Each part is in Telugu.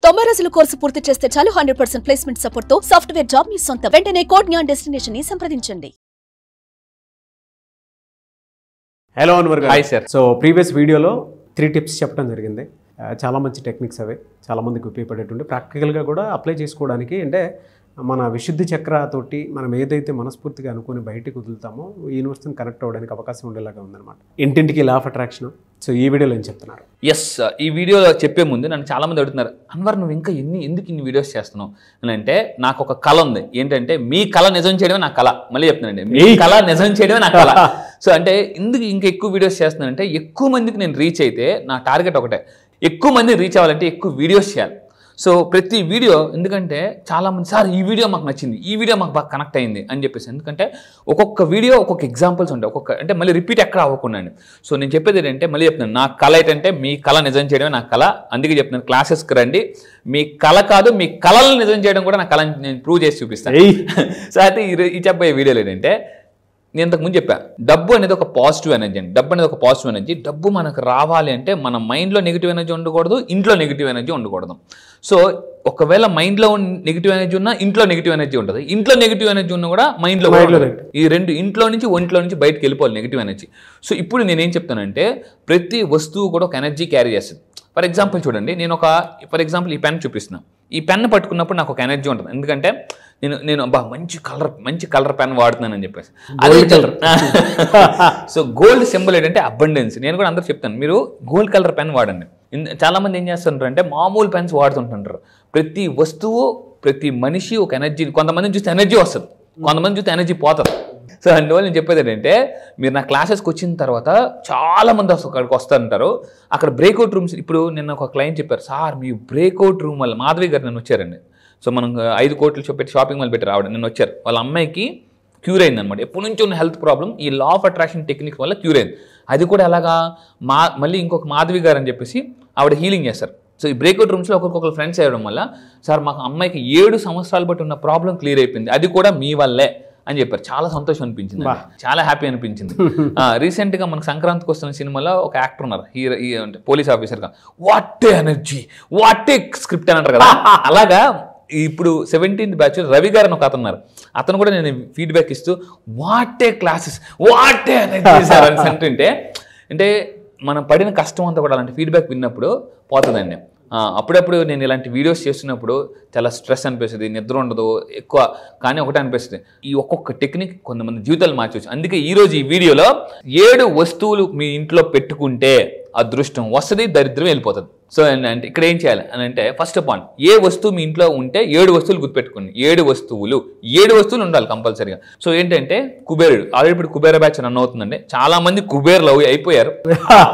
90 రోజుల కోర్సు పూర్తి చేస్తే చాలు 100% ప్లేస్మెంట్ సపోర్ట్ తో సాఫ్ట్వేర్ జాబ్ మీ సొంతం. వెంటనే కోడ్ జ్ఞాన్ డెస్టినేషన్ ని సంప్రదించండి. హలో అన్వర్ గారు. Hi sir. సో ప్రీవియస్ వీడియోలో 3 టిప్స్ చెప్పడం జరిగింది. చాలా మంచి టెక్నిక్స్ అవి, చాలా మందికి ఉపయోగపడేటువంటి ప్రాక్టికల్గా కూడా అప్లై చేసుకోవడానికి. అంటే మన విశుద్ధి చక్రతోటి మనం ఏదైతే మనస్ఫూర్తిగా అనుకుని బయటికి వదులుతామో యూనివర్స్ని కనెక్ట్ అవ్వడానికి అవకాశం ఉండేలాగా ఉందన్నమాట. ఇంటింటికి లా ఆఫ్ అట్రాక్షన్. సో ఈ వీడియోలో ఏం చెప్తున్నారు? ఎస్, ఈ వీడియోలో చెప్పే ముందు నన్ను చాలామంది అడుగుతున్నారు, అన్వర్ నువ్వు ఇంకా ఎందుకు ఇన్ని వీడియోస్ చేస్తున్నావు అని. అంటే నాకు ఒక కళ ఉంది. ఏంటంటే మీ కళ నిజం చేయడమే నా కళ. మళ్ళీ చెప్తున్నానండి, మీ కళ నిజం చేయడమే నా కళ. సో అంటే ఎందుకు ఇంకా ఎక్కువ వీడియోస్ చేస్తున్నానంటే, ఎక్కువ మందికి నేను రీచ్ అయితే నా టార్గెట్ ఒకటే, ఎక్కువ మంది రీచ్ అవ్వాలంటే ఎక్కువ వీడియోస్ చేయాలి. సో ప్రతి వీడియో, ఎందుకంటే చాలామంది సార్ ఈ వీడియో మాకు నచ్చింది, ఈ వీడియో మాకు బాగా కనెక్ట్ అయింది అని చెప్పేసి. ఎందుకంటే ఒక్కొక్క వీడియో ఒక్కొక్క ఎగ్జాంపుల్స్ ఉంటాయి, అంటే మళ్ళీ రిపీట్ ఎక్కడ అవ్వకుండా. సో నేను చెప్పేది ఏంటంటే, మళ్ళీ చెప్తున్నాను, నా కళ ఏంటంటే మీ కళ నిజం చేయడమే నా కళ. అందుకే చెప్తున్నాను, క్లాసెస్కి రండి. మీ కళ కాదు, మీ కళలను నిజం చేయడం కూడా నా కళ నేను ప్రూవ్ చేసి చూపిస్తాను. సో అయితే ఈ చెప్పే వీడియోలో ఏంటంటే, నేను ఇంతకుముందు చెప్పా, డబ్బు అనేది ఒక పాజిటివ్ ఎనర్జీ అండి. డబ్బు అనేది ఒక పాజిటివ్ ఎనర్జీ. డబ్బు మనకు రావాలి అంటే మన మైండ్లో నెగిటివ్ ఎనర్జీ ఉండకూడదు, ఇంట్లో నెగిటివ్ ఎనర్జీ ఉండకూడదు. సో ఒకవేళ మైండ్లో నెగిటివ్ ఎనర్జీ ఉన్నా ఇంట్లో నెగిటివ్ ఎనర్జీ ఉంటుంది, ఇంట్లో నెగిటివ్ ఎనర్జీ ఉన్నా కూడా మైండ్లో. ఈ రెండు, ఇంట్లో నుంచి ఒంట్లో నుంచి బయటకు వెళ్ళిపోవాలి నెగిటివ్ ఎనర్జీ. సో ఇప్పుడు నేనేం చెప్తానంటే, ప్రతి వస్తువు కూడా ఒక ఎనర్జీ క్యారీ చేస్తుంది. ఫర్ ఎగ్జాంపుల్ చూడండి, నేను ఈ పెన్ చూపిస్తున్నాను. ఈ పెన్ పట్టుకున్నప్పుడు నాకు ఒక ఎనర్జీ ఉంటుంది. ఎందుకంటే నేను అబ్బా మంచి కలర్ పెన్ వాడుతున్నానని చెప్పేసి. అదే కలర్. సో గోల్డ్ సింబల్ ఏంటంటే అబండెన్స్. నేను కూడా అందరూ చెప్తాను, మీరు గోల్డ్ కలర్ పెన్ వాడండి. చాలామంది ఏం చేస్తుంటారు అంటే మామూలు పెన్స్ వాడుతుంటుంటారు. ప్రతి వస్తువు, ప్రతి మనిషి ఒక ఎనర్జీ. కొంతమందిని చూస్తే ఎనర్జీ వస్తుంది, కొంతమంది చూస్తే ఎనర్జీ పోతుంది. సో అందువల్ల నేను చెప్పేది ఏంటంటే, మీరు నా క్లాసెస్కి వచ్చిన తర్వాత చాలామంది అక్కడికి వస్తుంటారు. అక్కడ బ్రేక్అవుట్ రూమ్స్, ఇప్పుడు నిన్న ఒక క్లయింట్ చెప్పారు, సార్ మీ బ్రేక్అవుట్ రూమ్ వల్ల మాధవి గారు నన్ను వచ్చారండి. సో మనం 5 కోట్లు పెట్టి షాపింగ్ మాల్ పెట్టి రావడం, నేను వచ్చారు. వాళ్ళ అమ్మాయికి క్యూర్ అయింది అనమాట. ఎప్పటి నుంచి ఉన్న హెల్త్ ప్రాబ్లం ఈ లా ఆఫ్ అట్రాక్షన్ టెక్నిక్ వల్ల క్యూర్ అయింది. అది కూడా ఎలాగా, మళ్ళీ ఇంకొక మాధవి గారు అని చెప్పేసి ఆవిడ హీలింగ్ చేస్తారు. సో ఈ బ్రేక్అవుట్ రూమ్స్లో ఒక్కొక్కరు ఫ్రెండ్స్ అయ్యడం వల్ల, సార్ మాకు అమ్మాయికి 7 సంవత్సరాలు బట్టి ఉన్న ప్రాబ్లం క్లియర్ అయిపోయింది, అది కూడా మీ వల్లే అని చెప్పారు. చాలా సంతోషం అనిపించింది, చాలా హ్యాపీ అనిపించింది. రీసెంట్గా మనకు సంక్రాంతికి వస్తున్న సినిమాలో ఒక యాక్టర్ ఉన్నారు, అంటే పోలీస్ ఆఫీసర్గా, what a energy, what a script అని అంటారు కదా. అలాగా ఇప్పుడు 17th బ్యాచ్ రవి గారు అని ఒక అతను ఉన్నారు. అతను కూడా నేను ఫీడ్బ్యాక్ ఇస్తూ, what a classes, what a energy sir అని అంటుంటే, అంటే మనం పడిన కష్టం అంతా కూడా అలాంటి ఫీడ్బ్యాక్ విన్నప్పుడు పోతుందండి. అప్పుడప్పుడు నేను ఇలాంటి వీడియోస్ చేస్తున్నప్పుడు చాలా స్ట్రెస్ అనిపిస్తుంది, నిద్ర ఉండదు ఎక్కువ, కానీ ఒకటే అనిపిస్తుంది, ఈ ఒక్కొక్క టెక్నిక్ కొంతమంది జీవితాలు మార్చవచ్చు. అందుకే ఈరోజు ఈ వీడియోలో 7 వస్తువులు మీ ఇంట్లో పెట్టుకుంటే అదృష్టం వస్తుంది, దరిద్రం వెళ్ళిపోతుంది. సో అంటే ఇక్కడ ఏం చేయాలి అని అంటే, ఫస్ట్ పాయింట్, ఏ వస్తువు మీ ఇంట్లో ఉంటే 7 వస్తువులు గుర్తుపెట్టుకోండి. 7 వస్తువులు ఉండాలి కంపల్సరీగా. సో ఏంటంటే కుబేరుడు, ఆల్రెడీ ఇప్పుడు కుబేర బ్యాచ్ రన్ అవుతుందండి. చాలా మంది కుబేర్లు అయిపోయారు,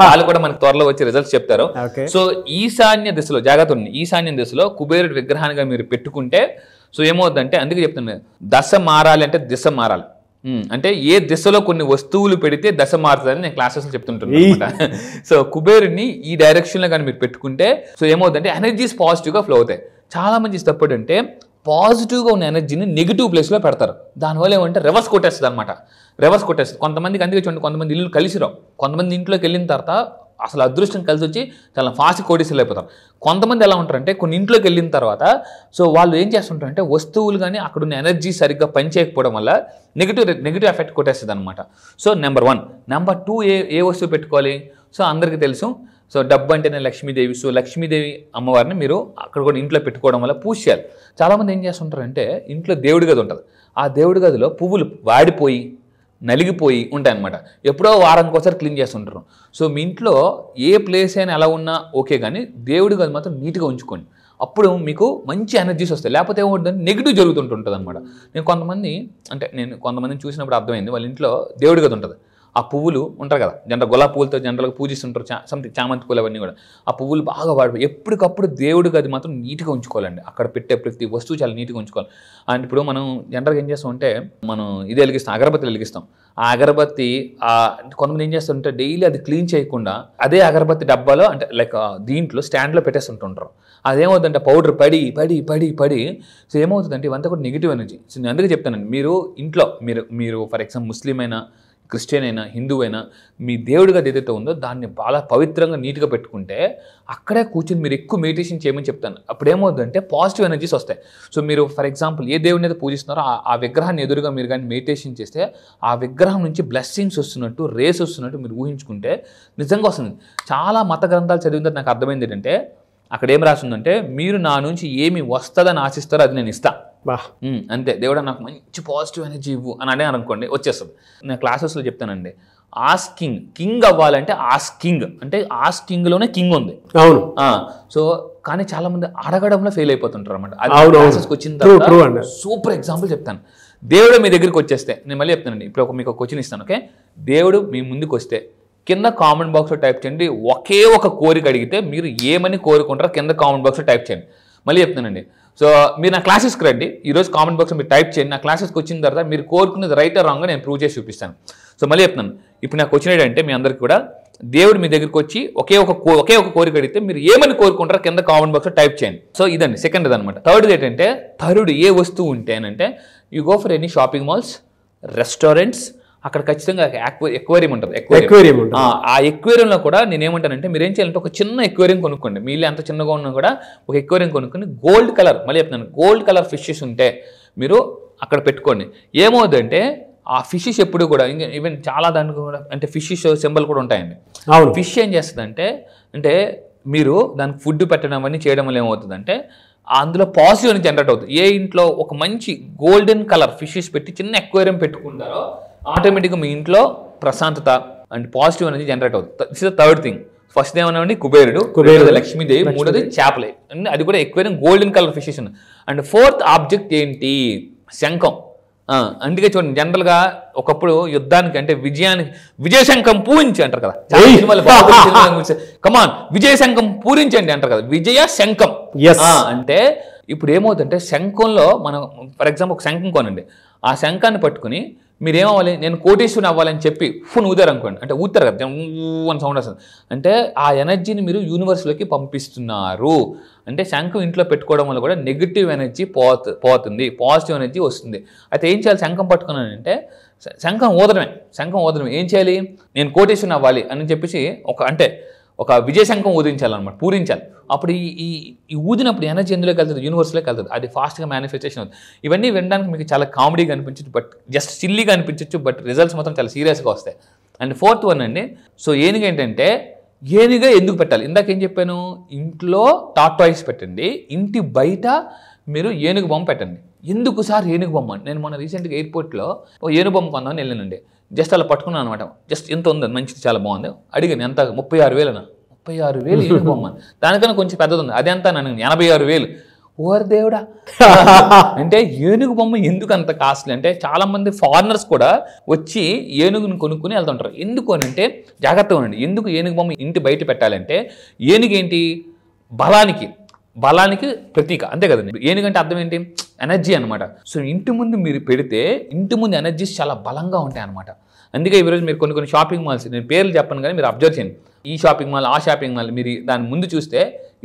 వాళ్ళు కూడా మనకు త్వరలో వచ్చి రిజల్ట్స్ చెప్తారు. సో ఈశాన్య దిశలో జాగ్రత్త ఉంది, ఈశాన్య దిశలో కుబేరుడు విగ్రహానిగా మీరు పెట్టుకుంటే, సో ఏమవుతుందంటే, అందుకే చెప్తున్నాను, దశ మారాలి అంటే దిశ మారాలి. అంటే ఏ దిశలో కొన్ని వస్తువులు పెడితే దశ మారుతుందని నేను క్లాసెస్లో చెప్తుంటాను. సో కుబేరుని ఈ డైరెక్షన్లో కానీ మీరు పెట్టుకుంటే, సో ఏమవుతుందంటే ఎనర్జీస్ పాజిటివ్గా ఫ్లో అవుతాయి. చాలా మంది తప్పడు అంటే, పాజిటివ్గా ఉన్న ఎనర్జీని నెగిటివ్ ప్లేస్లో పెడతారు. దానివల్ల ఏమంటే రివర్స్ కొట్టేస్తుంది అనమాట. రివర్స్ కొట్టేస్తుంది. కొంతమందికి అందుకే చూడండి, కొంతమంది ఇల్లు కలిసిరావు. కొంతమంది ఇంట్లోకి వెళ్ళిన తర్వాత అసలు అదృష్టం కలిసి వచ్చి చాలా ఫాస్ట్ కోటీసులు అయిపోతారు. కొంతమంది ఎలా ఉంటారంటే, కొన్ని ఇంట్లోకి వెళ్ళిన తర్వాత సో వాళ్ళు ఏం చేస్తుంటారంటే, వస్తువులు కానీ అక్కడ ఉన్న ఎనర్జీ సరిగ్గా పనిచేయకపోవడం వల్ల నెగిటివ్ ఎఫెక్ట్ కొట్టేస్తుంది అనమాట. So number 1. నెంబర్ 2, ఏ వస్తువు పెట్టుకోవాలి? సో అందరికీ తెలుసు, సో డబ్బు అంటేనే లక్ష్మీదేవి. సో లక్ష్మీదేవి అమ్మవారిని మీరు అక్కడ కూడా ఇంట్లో పెట్టుకోవడం వల్ల పూజ చేయాలి. చాలామంది ఏం చేస్తుంటారంటే, ఇంట్లో దేవుడి గది ఉంటుంది, ఆ దేవుడి గదిలో పువ్వులు వాడిపోయి నలిగిపోయి ఉంటాయి అనమాట. ఎప్పుడో వారానికి ఒకసారి క్లీన్ చేస్తుంటారు. సో మీ ఇంట్లో ఏ ప్లేస్ అయినా ఎలా ఉన్నా ఓకే, కానీ దేవుడి గది మాత్రం నీట్గా ఉంచుకోండి. అప్పుడు మీకు మంచి ఎనర్జీస్ వస్తాయి. లేకపోతే ఏమవుతుందంటే నెగిటివ్ జరుగుతుంటుంది అనమాట. నేను కొంతమందిని చూసినప్పుడు అర్థమైంది, వాళ్ళ ఇంట్లో దేవుడి గది ఉంటుంది, ఆ పువ్వులు ఉంటారు కదా, గులాబీ పువ్వులతో జనరల్గా పూజిస్తుంటారు, సంథింగ్ చామంతి పూలు అవన్నీ కూడా. ఆ పువ్వులు బాగా వాడిపోయి ఎప్పటికప్పుడు దేవుడి గది మాత్రం నీట్గా ఉంచుకోవాలండి. అక్కడ పెట్టే ప్రతి వస్తువు చాలా నీట్గా ఉంచుకోవాలి. అండ్ ఇప్పుడు మనం జనరల్గా ఏం చేస్తామంటే, మనం ఇది వెలిగిస్తాం, అగరబత్తి వెలిగిస్తాం. ఆ అగరబత్తి కొంతమంది ఏం చేస్తుంటే, డైలీ అది క్లీన్ చేయకుండా అదే అగరబత్తి డబ్బాలో, అంటే లైక్ దీంట్లో స్టాండ్లో పెట్టేస్తుంటుంటారు. అదేమవుతుందంటే పౌడర్ పడి పడి పడి పడి సో ఏమవుతుందంటే, ఇవంతా కూడా నెగిటివ్ ఎనర్జీ. సో నేను అందుకే చెప్తానండి, మీరు ఇంట్లో మీరు ఫర్ ఎగ్జాంపుల్ ముస్లిం అయినా క్రిస్టియన్ అయినా హిందువు అయినా మీ దేవుడిగా ఏదైతే ఉందో దాన్ని బాగా పవిత్రంగా నీట్గా పెట్టుకుంటే అక్కడే కూర్చొని మీరు ఎక్కువ మెడిటేషన్ చేయమని చెప్తాను. అప్పుడు ఏమవుతుందంటే పాజిటివ్ ఎనర్జీస్ వస్తాయి. సో మీరు ఫర్ ఎగ్జాంపుల్ ఏ దేవుడిని అయితే పూజిస్తున్నారో ఆ విగ్రహాన్ని ఎదురుగా మీరు కానీ మెడిటేషన్ చేస్తే ఆ విగ్రహం నుంచి బ్లెస్సింగ్స్ వస్తున్నట్టు, రేస్ వస్తున్నట్టు మీరు ఊహించుకుంటే నిజంగా వస్తుంది. చాలా మత గ్రంథాలు చదివిన నాకు అర్థమైంది ఏంటంటే అక్కడ ఏం రాసిందంటే మీరు నా నుంచి ఏమి వస్తుందని ఆశిస్తారో అది నేను ఇస్తా. అంతే, దేవుడు నాకు మంచి పాజిటివ్ ఎనర్జీ ఇవ్వు అని అనే అనుకోండి వచ్చేస్తుంది. నేను క్లాసెస్లో చెప్తానండి, ఆస్కింగ్ కింగ్ అవ్వాలంటే ఆస్కింగ్ అంటే ఆస్కింగ్లోనే కింగ్ ఉంది. అవును. సో కానీ చాలా మంది అడగడంలో ఫెయిల్ అయిపోతుంటారు అనమాట. అది క్లాసెస్కి వచ్చిన తర్వాత సూపర్ ఎగ్జాంపుల్ చెప్తాను. దేవుడు మీ దగ్గరికి వచ్చేస్తే నేను మళ్ళీ చెప్తానండి, ఇప్పుడు మీకు ఒక క్వశ్చన్ ఇస్తాను. ఓకే, దేవుడు మీ ముందుకు వస్తే కింద కామెంట్ బాక్స్లో టైప్ చేయండి, ఒకే ఒక కోరిక అడిగితే మీరు ఏమని కోరుకుంటారో కింద కామెంట్ బాక్స్లో టైప్ చేయండి. మళ్ళీ చెప్తానండి, సో మీరు నా క్లాసెస్కి రండి, ఈరోజు కామెంట్ బాక్స్లో మీరు టైప్ చేయండి, నా క్లాసెస్కి వచ్చిన తర్వాత మీరు కోరుకునేది రైట్ ఆర్ రాంగ్ నేను ప్రూవ్ చేసి చూపిస్తాను. సో మళ్ళీ చెప్తున్నాను, ఇప్పుడు నాకు క్వశ్చన్ ఏంటంటే మీ అందరికీ కూడా దేవుడు మీ దగ్గరికి వచ్చి ఒకే ఒక కోరిక అడిగితే మీరు ఏమని కోరుకుంటారో కింద కామెంట్ బాక్స్లో టైప్ చేయండి. సో ఇదండి సెకండ్ అనమాట. థర్డ్ ఏంటంటే థర్డ్ ఏ వస్తువు ఉంటే అంటే you go for any shopping malls, restaurants, అక్కడ ఖచ్చితంగా ఎక్వేరియం ఉంటుంది. ఆ ఎక్వేరియంలో కూడా నేను ఏమంటానంటే మీరు ఏం చేయాలంటే ఒక చిన్న ఎక్వేరియం కొనుక్కోండి. మీ ఇల్లు ఎంత చిన్నగా ఉన్నా కూడా ఒక ఎక్వేరియం కొనుక్కొని గోల్డ్ కలర్, మళ్ళీ చెప్తున్నాను గోల్డ్ కలర్ ఫిషెస్ ఉంటే మీరు అక్కడ పెట్టుకోండి. ఏమవుతుందంటే ఆ ఫిషెస్ ఎప్పుడు కూడా ఈవెన్ చాలా దానికి కూడా అంటే ఫిషెస్ సింబల్ కూడా ఉంటాయండి. ఫిష్ ఏం చేస్తుందంటే అంటే మీరు దానికి ఫుడ్ పెట్టడం అవన్నీ చేయడం వల్ల ఏమవుతుందంటే అందులో పాజిటివ్ అని జనరేట్ అవుతుంది. ఏ ఇంట్లో ఒక మంచి గోల్డెన్ కలర్ ఫిషెస్ పెట్టి చిన్న ఎక్వేరియం పెట్టుకుంటారో ఆటోమేటిక్గా మీ ఇంట్లో ప్రశాంతత అండ్ పాజిటివ్ అనేది జనరేట్ అవుతుంది. This is the third thing. First ఏమన్నామండి కుబేరుడు, లక్ష్మీదేవి, మూడోది చేపలే, అది కూడా aquarium golden colour fishes. And fourth object ఏంటి? శంఖం. అందుకే చూడండి జనరల్గా ఒకప్పుడు యుద్ధానికి అంటే విజయ శంఖం పూరించి అంటారు కదా, కమాన్ విజయ శంఖం పూరించండి అంటారు కదా, విజయ శంఖం. అంటే ఇప్పుడు ఏమవుతుందంటే శంఖంలో మనం ఫర్ ఎగ్జాంపుల్ ఒక శంఖం కొనండి, ఆ శంఖాన్ని పట్టుకుని మీరు ఏమవ్వాలి, నేను కోటేశ్వరుని అవ్వాలని చెప్పి ఫున్ ఊదారు అనుకోండి, అంటే ఊతారు కదా అని సౌండ్ వస్తుంది, అంటే ఆ ఎనర్జీని మీరు యూనివర్స్లోకి పంపిస్తున్నారు. అంటే శంఖం ఇంట్లో పెట్టుకోవడం వల్ల కూడా నెగిటివ్ ఎనర్జీ పోతుంది, పాజిటివ్ ఎనర్జీ వస్తుంది. అయితే ఏం చేయాలి శంఖం పట్టుకున్నానంటే శంఖం ఊదడమే. ఏం చేయాలి, నేను కోటేశ్వరుని అవ్వాలి అని చెప్పేసి ఒక విజయ శంఖం ఊదించాలన్నమాట, పూరించాలి. అప్పుడు ఈ ఊదినప్పుడు ఎనర్జీ ఎందులోకి వెళ్తుంది, యూనివర్స్లోకి వెళ్తుంది, అది ఫాస్ట్గా మేనిఫెస్టేషన్ అవుతుంది. ఇవన్నీ వినడానికి మీకు చాలా కామెడీగా అనిపించచ్చు, బట్ జస్ట్ సిల్లీగా అనిపించవచ్చు, బట్ రిజల్ట్స్ మాత్రం చాలా సీరియస్గా వస్తాయి. అండ్ ఫోర్త్ వన్ అండి, సో ఏనుగు ఏంటంటే ఏనుగా ఎందుకు పెట్టాలి? ఇందాక ఏం చెప్పాను, ఇంట్లో టార్టాయిస్ పెట్టండి, ఇంటి బయట మీరు ఏనుగు బొమ్మ పెట్టండి. ఎందుకు సార్ ఏనుగు బొమ్మ? నేను మొన్న రీసెంట్గా ఎయిర్పోర్ట్లో ఏనుగు బొమ్మ కొందామని వెళ్ళానండి. జస్ట్ అలా పట్టుకున్నాను అనమాట, జస్ట్ ఎంత ఉంది మంచిది చాలా బాగుంది, అడిగాను ఎంత, 36,000 36,000 ఏనుగు బొమ్మ, దానికన్నా కొంచెం పెద్దది ఉంది, అదే అంతా నన్ను 86,000. ఓర్ దేవుడా అంటే ఏనుగు బొమ్మ ఎందుకు అంత కాస్ట్లీ అంటే చాలా మంది ఫారినర్స్ కూడా వచ్చి ఏనుగుని కొనుక్కుని వెళ్తుంటారు. ఎందుకు అని అంటే జాగ్రత్తగా ఉండండి, ఎందుకు ఏనుగు బొమ్మ ఇంటి బయట పెట్టాలంటే ఏనుగు ఏంటి, బలానికి ప్రతీక, అంతే కదండి. ఏనుగంటే అర్థం ఏంటి, ఎనర్జీ అనమాట. సో ఇంటి ముందు మీరు పెడితే ఇంటి ముందు ఎనర్జీస్ చాలా బలంగా ఉంటాయి అనమాట. అందుకే ఈరోజు మీరు కొన్ని షాపింగ్ మాల్స్, నేను పేర్లు చెప్పను కానీ మీరు అబ్జర్వ్ చేయండి, ఈ షాపింగ్ మాల్ ఆ షాపింగ్ మాల్ మీరు దాని ముందు చూస్తే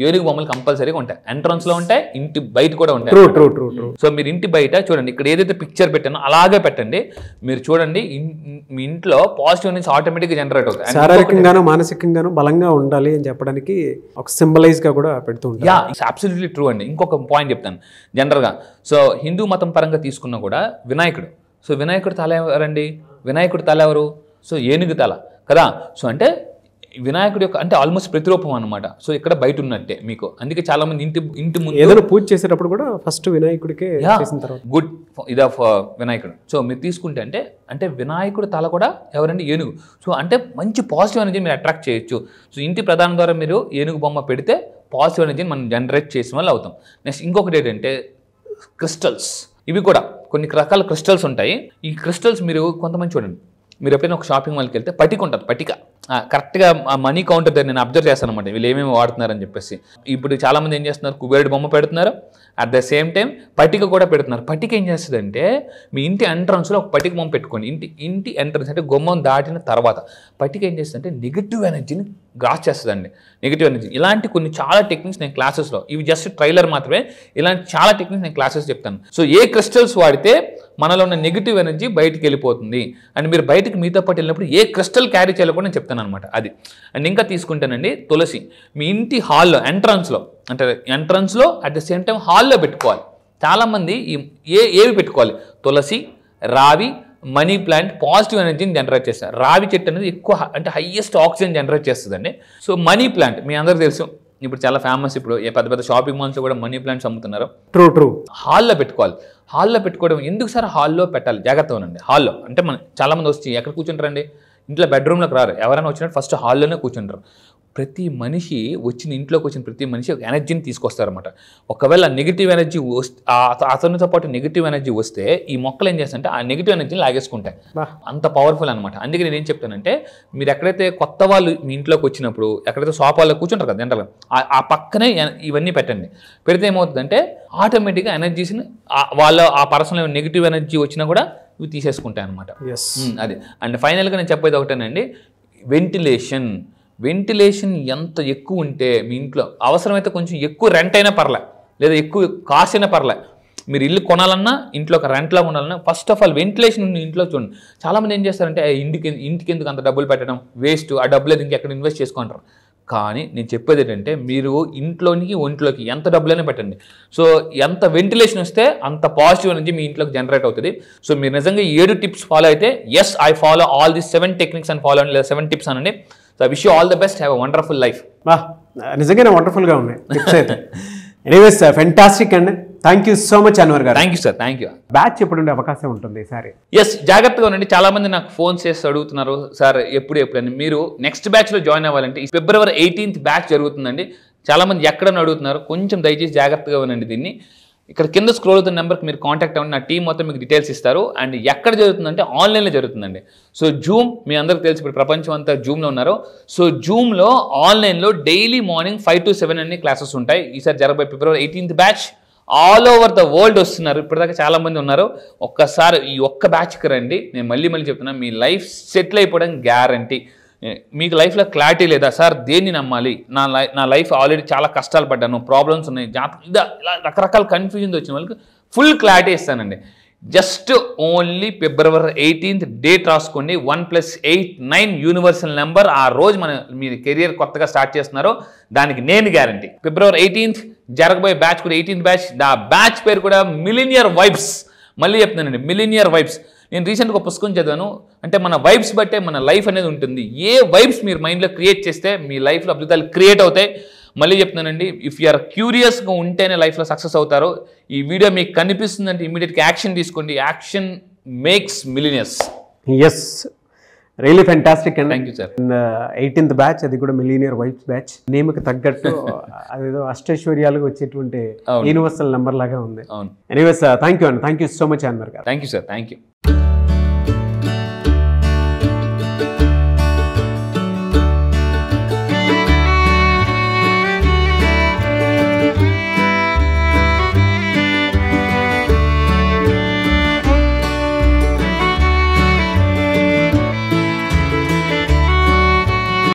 ఏనుగు బొమ్మలు కంపల్సరీగా ఉంటాయి, ఎంట్రన్స్ లో ఉంటాయి, ఇంటి బయట కూడా ఉంటాయి. సో మీరు ఇంటి బయట చూడండి, ఇక్కడ ఏదైతే పిక్చర్ పెట్టానో అలాగే పెట్టండి, మీరు చూడండి మీ ఇంట్లో పాజిటివ్ నుంచి ఆటోమేటిక్గా జనరేట్ అవుతాయి. శారీరకంగాను మానసికంగాను బలంగా ఉండాలి అని చెప్పడానికి ఒక సింబలైజ్ గా కూడా పెడుతూ ఉంటారు. యా, ఇట్స్ అబ్సల్యూట్లీ ట్రూ అండి. ఇంకొక పాయింట్ చెప్తాను జనరల్గా. సో హిందూ మతం పరంగా తీసుకున్నా కూడా వినాయకుడు, సో వినాయకుడు తల ఎవరండి, వినాయకుడు తల ఎవరు, సో ఏనుగు తల కదా. సో అంటే వినాయకుడి యొక్క అంటే ఆల్మోస్ట్ ప్రతిరూపం అనమాట. సో ఇక్కడ బయట ఉన్నట్టే మీకు. అందుకే చాలా మంది ఇంటి ముందు ఏదైనా పూజ చేసేటప్పుడు కూడా ఫస్ట్ వినాయకుడికే గుడ్ ఇది ఆఫ్ వినాయకుడు. సో మీరు తీసుకుంటే అంటే వినాయకుడు తల కూడా ఎవరండి, ఏనుగు. సో అంటే మంచి పాజిటివ్ ఎనర్జీ మీరు అట్రాక్ట్ చేయొచ్చు. సో ఇంటి ప్రధానం ద్వారా మీరు ఏనుగు బొమ్మ పెడితే పాజిటివ్ ఎనర్జీని మనం జనరేట్ చేసిన వాళ్ళు అవుతాం. నెక్స్ట్ ఇంకొకటి ఏంటంటే క్రిస్టల్స్. ఇవి కూడా కొన్ని రకాల క్రిస్టల్స్ ఉంటాయి. ఈ క్రిస్టల్స్ మీరు కొంతమంది చూడండి, మీరు ఎప్పుడైనా ఒక షాపింగ్ మాల్కి వెళ్తే పటిక ఉంటుంది, పటిక కరెక్ట్గా ఆ మనీ కౌంటర్ దగ్గర నేను అబ్జర్వ్ చేస్తాను అనమాట, వీళ్ళు ఏమేమి వాడుతున్నారని చెప్పేసి. ఇప్పుడు చాలామంది ఏం చేస్తున్నారు, కుబేరుడు బొమ్మ పెడుతున్నారు, అట్ ద సేమ్ టైం పటిక కూడా పెడుతున్నారు. పటిక ఏం చేస్తుందంటే మీ ఇంటి ఎంట్రన్స్లో ఒక పటిక బొమ్మ పెట్టుకోండి. ఇంటి ఎంట్రన్స్ అంటే గుమ్మం దాటిన తర్వాత పటిక ఏం చేస్తుందంటే నెగిటివ్ ఎనర్జీని గ్రాస్ చేస్తుందండి, నెగిటివ్ ఎనర్జీ. ఇలాంటి కొన్ని చాలా టెక్నిక్స్ నేను క్లాసెస్లో, ఇవి జస్ట్ ట్రైలర్ మాత్రమే, ఇలాంటి చాలా టెక్నిక్స్ నేను క్లాసెస్ చెప్తాను. సో ఏ క్రిస్టల్స్ వాడితే మనలో ఉన్న నెగిటివ్ ఎనర్జీ బయటికి వెళ్ళిపోతుంది. అండ్ మీరు బయటికి మీతో పాటు వెళ్ళినప్పుడు ఏ క్రిస్టల్ క్యారీ చేయాలో కూడా నేను చెప్తాను అనమాట అది. అండ్ ఇంకా తీసుకుంటానండి తులసి మీ ఇంటి హాల్లో ఎంట్రన్స్లో అట్ ద సేమ్ టైం హాల్లో పెట్టుకోవాలి. చాలామంది ఏవి పెట్టుకోవాలి, తులసి, రావి, మనీ ప్లాంట్ పాజిటివ్ ఎనర్జీని జనరేట్ చేస్తారు. రావి చెట్టు అనేది ఎక్కువ అంటే హైయెస్ట్ ఆక్సిజన్ జనరేట్ చేస్తుందండి. సో మనీ ప్లాంట్ మీ అందరికీ తెలుసు, ఇప్పుడు చాలా ఫేమస్, ఇప్పుడు పెద్ద పెద్ద షాపింగ్ మాల్స్లో కూడా మనీ ప్లాంట్స్ అమ్ముతున్నారు. ట్రూ హాల్లో పెట్టుకోవాలి. హాల్లో పెట్టుకోవడం ఎందుకు సార్ హాల్లో పెట్టాలి, జాగ్రత్తగా ఉండండి. హాల్లో అంటే మన చాలామంది వచ్చి ఎక్కడ కూర్చుంటారండి, ఇంట్లో బెడ్రూమ్లోకి రారు, ఎవరైనా వచ్చినట్టు ఫస్ట్ హాల్లోనే కూర్చుంటారు. ప్రతి మనిషి ఇంట్లోకి వచ్చిన ప్రతి మనిషి ఒక ఎనర్జీని తీసుకొస్తారన్నమాట. ఒకవేళ నెగిటివ్ ఎనర్జీ వస్తే అతనితో పాటు నెగిటివ్ ఎనర్జీ వస్తే ఈ మొక్కలు ఏం చేస్తాయంటే ఆ నెగిటివ్ ఎనర్జీని లాగేసుకుంటాయి. అంత పవర్ఫుల్ అనమాట. అందుకే నేను ఏం చెప్తానంటే మీరు ఎక్కడైతే కొత్త వాళ్ళు మీ ఇంట్లోకి వచ్చినప్పుడు ఎక్కడైతే సోఫాల్లో కూర్చుంటారు కదా జనరల్గా ఆ పక్కనే ఇవన్నీ పెట్టండి. పెడితే ఏమవుతుందంటే ఆటోమేటిక్గా ఎనర్జీస్ని ఆ పర్సనల్ నెగిటివ్ ఎనర్జీ వచ్చినా కూడా ఇవి తీసేసుకుంటాయి అనమాట. అది. అండ్ ఫైనల్గా నేను చెప్పేది ఒకటేనండి, వెంటిలేషన్ ఎంత ఎక్కువ ఉంటే మీ ఇంట్లో అవసరమైతే కొంచెం ఎక్కువ రెంట్ అయినా పర్లే, లేదా ఎక్కువ కాస్ట్ అయినా పర్లే, మీరు ఇల్లు కొనాలన్నా ఇంట్లో ఒక రెంట్లో ఉండాలన్నా ఫస్ట్ ఆఫ్ ఆల్ వెంటిలేషన్ ఇంట్లో చూడండి. చాలామంది ఏం చేస్తారంటే ఇంటికి ఎందుకు అంత డబ్బులు పెట్టడం, వేస్ట్, ఆ డబ్బులు ఇంకెక్కడ ఇన్వెస్ట్ చేసుకుంటారు. కానీ నేను చెప్పేది ఏంటంటే మీరు ఒంట్లోకి ఎంత డబ్బులైనా పెట్టండి. సో ఎంత వెంటిలేషన్ వస్తే అంత పాజిటివ్ ఎనర్జీ మీ ఇంట్లోకి జనరేట్ అవుతుంది. సో మీరు నిజంగా 7 టిప్స్ ఫాలో అయితే, yes I follow all the 7 techniques and follow అండి, లేదా 7 టిప్స్ అనండి. So I wish you all the best, have a wonderful life. నిజంగానే వండర్ఫుల్గా ఉన్నాయి టిప్స్ అయితే. ఎనీవేస్ ఫెంటాస్టిక్ అండి. Thank you so much Anwar garu. Thank you sir, thank you. Batch ఎప్పుడు ఉండే అవకాశం ఉంటుంది ఈసారి? ఎస్, జాగ్రత్తగా ఉండండి. చాలా మంది నాకు ఫోన్ చేసి అడుగుతున్నారు, సార్ ఎప్పుడని. మీరు నెక్స్ట్ బ్యాచ్లో జాయిన్ అవ్వాలంటే February 18th బ్యాచ్ జరుగుతుందండి. చాలా మంది ఎక్కడని అడుగుతున్నారు, కొంచెం దయచేసి జాగ్రత్తగా ఉండండి. దీన్ని ఇక్కడ కింద స్క్రోల్ అవుతున్న నెంబర్కి మీరు కాంటాక్ట్ అవ్వండి, నా టీం మొత్తం మీకు డీటెయిల్స్ ఇస్తారు. అండ్ ఎక్కడ జరుగుతుందంటే ఆన్లైన్లో జరుగుతుందండి. సో జూమ్ మీ అందరికి తెలిసి ఇప్పుడు ప్రపంచం అంతా జూమ్లో ఉన్నారు. సో జూమ్లో ఆన్లైన్లో డైలీ మార్నింగ్ 5 to 7 అన్ని క్లాసెస్ ఉంటాయి. ఈసారి జరగబోయే February 18th batch all over the world వస్తున్నారు. ఇప్పటిదాకా చాలా మంది ఉన్నారు. ఒక్కసారి ఈ ఒక్క బ్యాచ్కి రండి. నేను మళ్ళీ చెప్తున్నా, మీ లైఫ్ సెటిల్ అయిపోవడం గ్యారంటీ. మీకు లైఫ్లో క్లారిటీ లేదా సార్, దేన్ని నమ్మాలి, నా లైఫ్ ఆల్రెడీ చాలా కష్టాలు పడ్డాను, ప్రాబ్లమ్స్ ఉన్నాయి, ఇలా రకరకాల కన్ఫ్యూజన్ వచ్చిన వాళ్ళకి ఫుల్ క్లారిటీ ఇస్తానండి. Just only February 18th date రాసుకోండి. 1+8 9 యూనివర్సల్ నెంబర్. ఆ రోజు మీరు కెరియర్ కొత్తగా స్టార్ట్ చేస్తున్నారో దానికి నేను గ్యారంటీ. February 18th జరగబోయే బ్యాచ్ కూడా 18th బ్యాచ్. ఆ బ్యాచ్ పేరు కూడా మిలీనియర్ వైబ్స్. మళ్ళీ చెప్తున్నానండి, మిలీనియర్ వైబ్స్. నేను రీసెంట్గా ఒక పుస్తకం చదివాను, అంటే మన వైబ్స్ బట్టే మన లైఫ్ అనేది ఉంటుంది. ఏ వైబ్స్ మీరు మైండ్లో క్రియేట్ చేస్తే మీ లైఫ్లో అద్భుతాలు క్రియేట్ అవుతాయి. మళ్ళీ చెప్తున్నానండి, ఇఫ్ యు ఆర్ క్యూరియస్గా ఉంటేనే లైఫ్లో సక్సెస్ అవుతారు. ఈ వీడియో మీకు కనిపిస్తుందంటే ఇమీడియట్గా యాక్షన్ తీసుకోండి. Action makes millionaires. Yes, really fantastic అండి. Thank you sir. 18th batch, అది కూడా మిలీనియర్ వైబ్స్ బ్యాచ్. నేమ్కి తగ్గట్టు అదేదో అష్టైశ్వర్యాలుగా వచ్చేటువంటి యూనివర్సల్ నెంబర్ లాగా ఉంది. అవును. ఎనీవేస్ థ్యాంక్ యూ అండి. Thank you so much Anwar garu. Thank you sir, thank you.